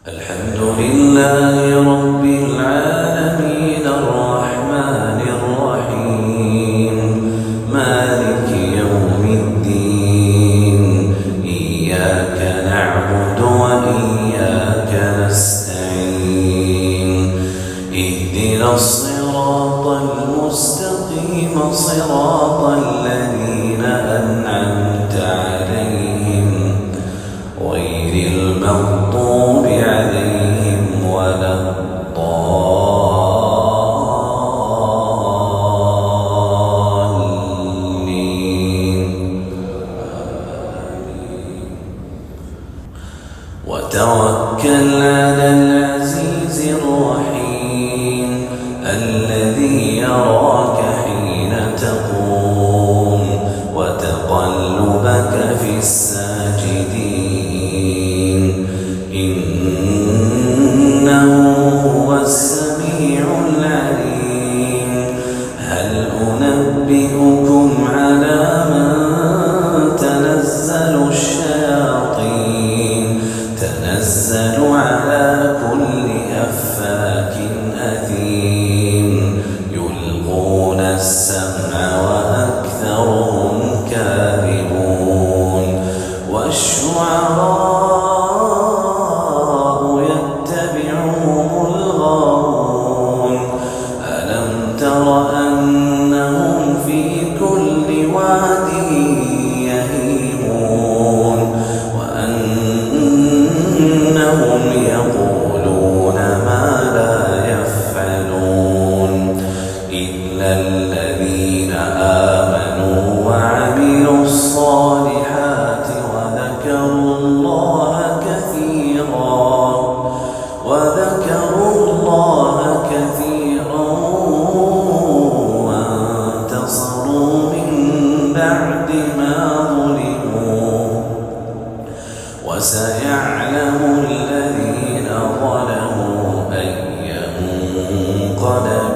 الحمد لله رب العالمين الرحمن الرحيم مالك يوم الدين إياك نعبد وإياك نستعين اهدنا الصراط المستقيم صراط الذين أنعمت عليهم غير المغضوب عليهم ولا الضالين. وتوكل على العزيز الرحيم الذي يراك حين تقوم وتقلبك في الساجدين إنه هو السميع العليم. هل أنبئكم على من تنزل الشياطين تنزل على كل أفاك أثيم يلقون السمع وأكثرهم كاذبون والشعراء يتبعهم الغاوون. ألم تر أنهم في كل واد يهيمون وأنهم يقولون ما لا يفعلون إلا الذين آمنوا وعملوا الصالحات وذكروا الله كثيرا وانتصروا من بعد ما ظلموا وسيعلم الذين ظلموا أي منقلب